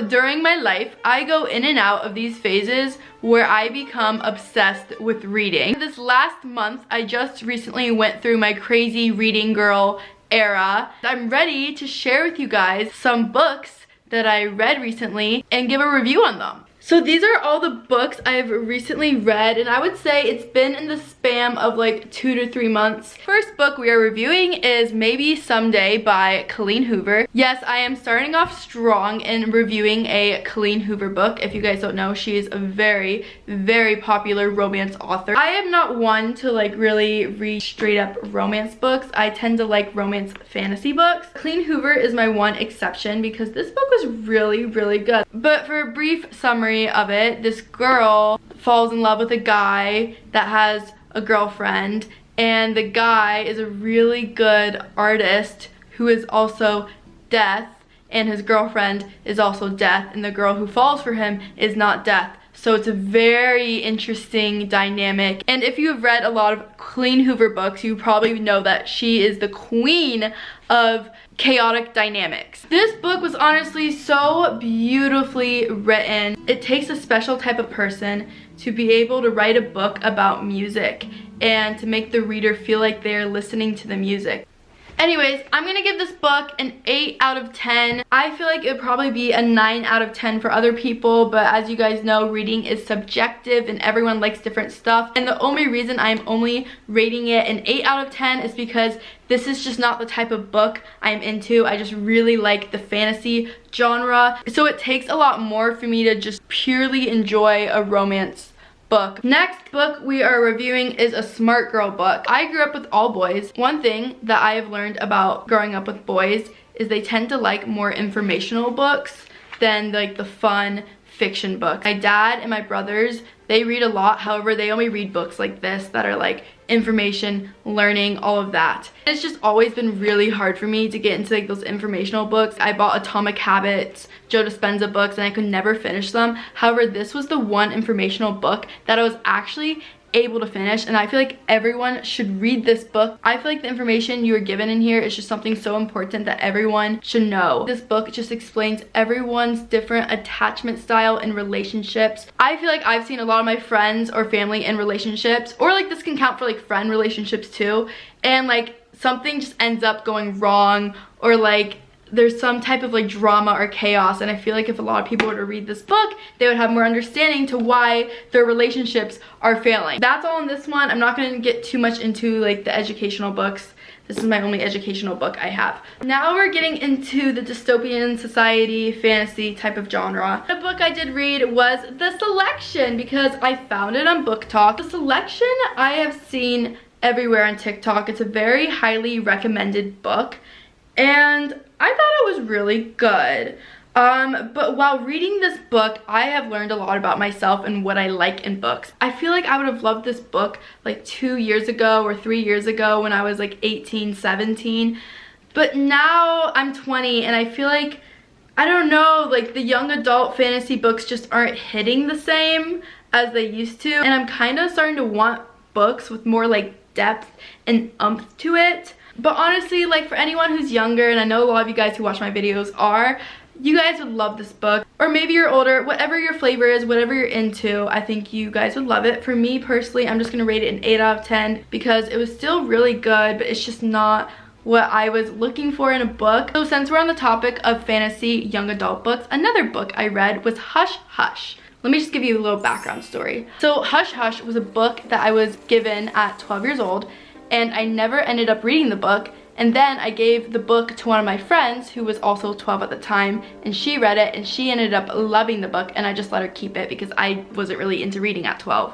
During my life, I go in and out of these phases where I become obsessed with reading. This last month, I just recently went through my crazy reading girl era. I'm ready to share with you guys some books that I read recently and give a review on them. So these are all the books I've recently read, and I would say it's been in the span of like 2 to 3 months. First book we are reviewing is Maybe Someday by Colleen Hoover. Yes, I am starting off strong in reviewing a Colleen Hoover book. If you guys don't know, she is a very, very popular romance author. I am not one to like really read straight up romance books. I tend to like romance fantasy books. Colleen Hoover is my one exception because this book was really, really good. But for a brief summary of it, this girl falls in love with a guy that has a girlfriend, and the guy is a really good artist who is also deaf, and his girlfriend is also deaf, and the girl who falls for him is not deaf. So it's a very interesting dynamic. And if you have read a lot of Colleen Hoover books, you probably know that she is the queen of chaotic dynamics. This book was honestly so beautifully written. It takes a special type of person to be able to write a book about music and to make the reader feel like they're listening to the music. Anyways, I'm gonna give this book an 8 out of 10. I feel like it would probably be a 9 out of 10 for other people, but as you guys know, reading is subjective and everyone likes different stuff. And the only reason I'm only rating it an 8 out of 10 is because this is just not the type of book I'm into. I just really like the fantasy genre. So it takes a lot more for me to just purely enjoy a romance book. Next book we are reviewing is a smart girl book. I grew up with all boys. One thing that I have learned about growing up with boys is they tend to like more informational books than like the fun fiction books. My dad and my brothers, they read a lot. However, they only read books like this that are like information, learning, all of that. It's just always been really hard for me to get into like those informational books. I bought Atomic Habits, Joe Dispenza books, and I could never finish them. However, this was the one informational book that I was actually able to finish, and I feel like everyone should read this book. I feel like the information you are given in here is just something so important that everyone should know. This book just explains everyone's different attachment style in relationships. I feel like I've seen a lot of my friends or family in relationships, or like this can count for like friend relationships too, and like something just ends up going wrong, or like there's some type of like drama or chaos, and I feel like if a lot of people were to read this book, they would have more understanding to why their relationships are failing. That's all in this one. I'm not going to get too much into like the educational books. This is my only educational book I have. Now we're getting into the dystopian society fantasy type of genre. The book I did read was The Selection because I found it on Book Talk. The Selection I have seen everywhere on TikTok. It's a very highly recommended book, and I thought it was really good. But while reading this book, I have learned a lot about myself and what I like in books. I feel like I would have loved this book like 2 years ago or 3 years ago when I was like 18, 17. But now I'm 20 and I feel like, I don't know, like the young adult fantasy books just aren't hitting the same as they used to. And I'm kind of starting to want books with more like depth and oomph to it. But honestly, like for anyone who's younger, and I know a lot of you guys who watch my videos are, you guys would love this book. Or maybe you're older, whatever your flavor is, whatever you're into, I think you guys would love it. For me personally, I'm just gonna rate it an 8 out of 10 because it was still really good, but it's just not what I was looking for in a book. So since we're on the topic of fantasy young adult books, another book I read was Hush Hush. Let me just give you a little background story. So Hush Hush was a book that I was given at 12 years old, and I never ended up reading the book. And then I gave the book to one of my friends who was also 12 at the time, and she read it and she ended up loving the book, and I just let her keep it because I wasn't really into reading at 12.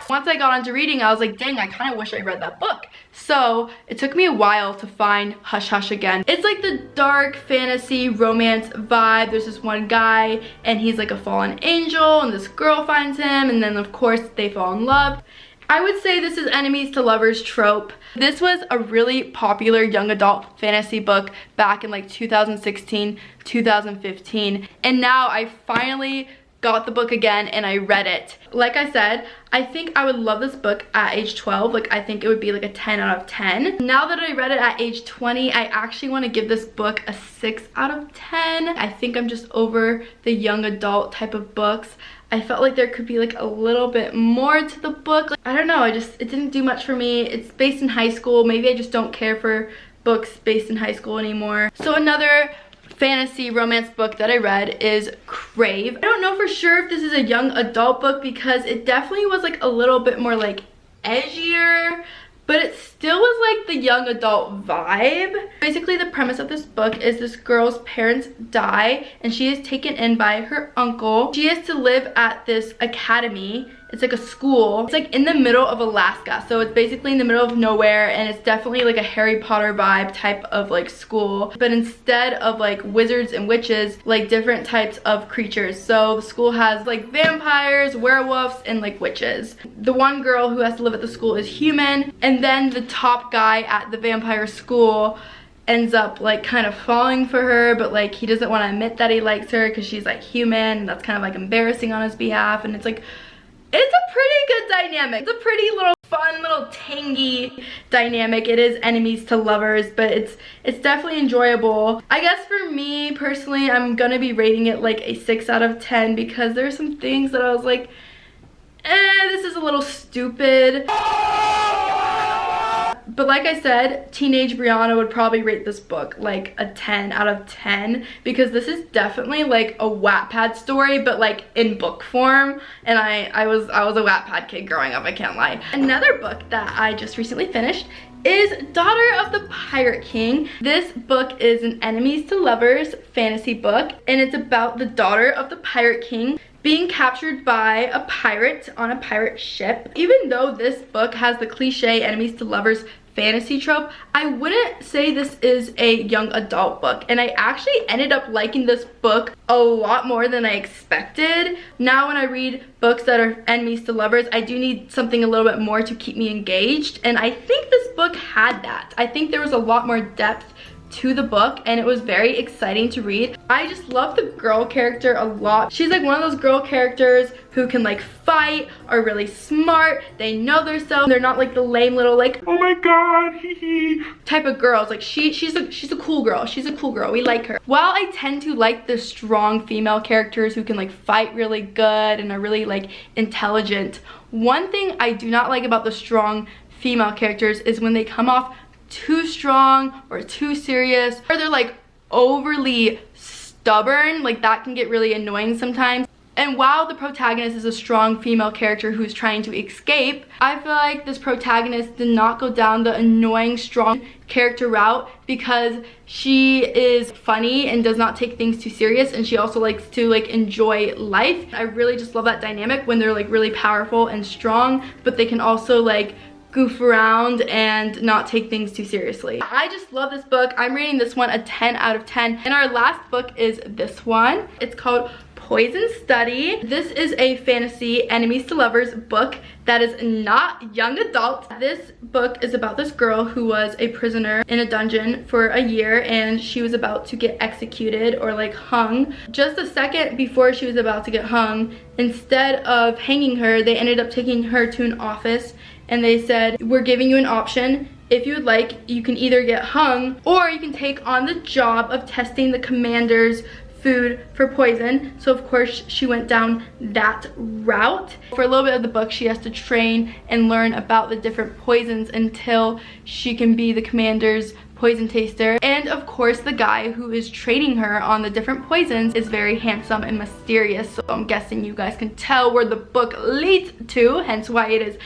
Once I got into reading, I was like, dang, I kind of wish I read that book. So it took me a while to find Hush Hush again. It's like the dark fantasy romance vibe. There's this one guy and he's like a fallen angel, and this girl finds him, and then of course they fall in love. I would say this is enemies to lovers trope. This was a really popular young adult fantasy book back in like 2016, 2015. And now I finally got the book again and I read it. Like I said, I think I would love this book at age 12. Like, I think it would be like a 10 out of 10. Now that I read it at age 20, I actually want to give this book a 6 out of 10. I think I'm just over the young adult type of books. I felt like there could be like a little bit more to the book. Like, I don't know, it didn't do much for me. It's based in high school. Maybe I just don't care for books based in high school anymore. So another fantasy romance book that I read is Crave. I don't know for sure if this is a young adult book because it definitely was like a little bit more like edgier, but it still was like the young adult vibe. Basically, the premise of this book is this girl's parents die and she is taken in by her uncle. She has to live at this academy. It's like a school. It's like in the middle of Alaska. So it's basically in the middle of nowhere, and it's definitely like a Harry Potter vibe type of like school. But instead of like wizards and witches, like different types of creatures. So the school has like vampires, werewolves, and like witches. The one girl who has to live at the school is human, and then the top guy at the vampire school ends up like kind of falling for her, but like he doesn't want to admit that he likes her because she's like human, and that's kind of like embarrassing on his behalf. And it's like, it's a pretty good dynamic. It's a pretty little fun, little tangy dynamic. It is enemies to lovers, but it's definitely enjoyable. I guess for me personally, I'm gonna be rating it like a 6 out of 10 because there's some things that I was like, this is a little stupid. But like I said, teenage Brianna would probably rate this book like a 10 out of 10 because this is definitely like a Wattpad story, but like in book form. And I was a Wattpad kid growing up, I can't lie. Another book that I just recently finished is Daughter of the Pirate King. This book is an enemies to lovers fantasy book, and it's about the daughter of the Pirate King being captured by a pirate on a pirate ship. Even though this book has the cliche enemies to lovers fantasy trope, I wouldn't say this is a young adult book, and I actually ended up liking this book a lot more than I expected. Now when I read books that are enemies to lovers, I do need something a little bit more to keep me engaged, and I think this book had that. I think there was a lot more depth to the book, and it was very exciting to read. I just love the girl character a lot. She's like one of those girl characters who can like fight, are really smart, they know themselves, they're not like the lame little like, oh my god, hee hee type of girls. Like she's a cool girl. She's a cool girl. We like her. While I tend to like the strong female characters who can like fight really good and are really like intelligent, one thing I do not like about the strong female characters is when they come off too strong or too serious, or they're like overly stubborn. Like that can get really annoying sometimes. And while the protagonist is a strong female character who's trying to escape, I feel like this protagonist did not go down the annoying strong character route because she is funny and does not take things too serious, and she also likes to like enjoy life. I really just love that dynamic when they're like really powerful and strong, but they can also like goof around and not take things too seriously. I just love this book. I'm rating this one a 10 out of 10. And our last book is this one. It's called Poison Study. This is a fantasy enemies to lovers book that is not young adult. This book is about this girl who was a prisoner in a dungeon for a year, and she was about to get executed or like hung. Just a second before she was about to get hung, instead of hanging her, they ended up taking her to an office, and they said, we're giving you an option. If you would like, you can either get hung or you can take on the job of testing the commander's food for poison. So of course she went down that route. For a little bit of the book, she has to train and learn about the different poisons until she can be the commander's poison taster. And of course the guy who is training her on the different poisons is very handsome and mysterious. So I'm guessing you guys can tell where the book leads to, hence why it is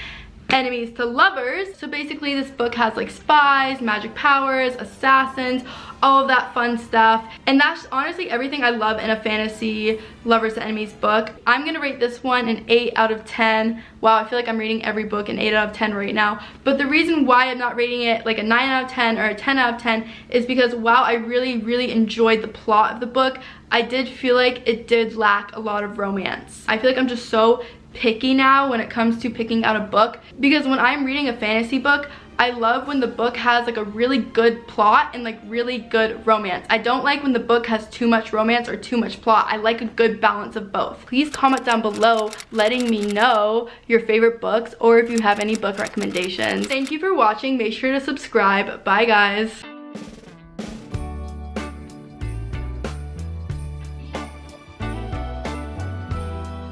enemies to lovers. So basically this book has like spies, magic powers, assassins, all of that fun stuff. And that's honestly everything I love in a fantasy lovers to enemies book. I'm gonna rate this one an 8 out of 10. Wow, I feel like I'm rating every book an 8 out of 10 right now. But the reason why I'm not rating it like a 9 out of 10 or a 10 out of 10 is because while I really enjoyed the plot of the book, I did feel like it did lack a lot of romance. I feel like I'm just so picky now when it comes to picking out a book, because when I'm reading a fantasy book, I love when the book has like a really good plot and like really good romance. I don't like when the book has too much romance or too much plot. I like a good balance of both. Please comment down below letting me know your favorite books or if you have any book recommendations. Thank you for watching. Make sure to subscribe. Bye guys.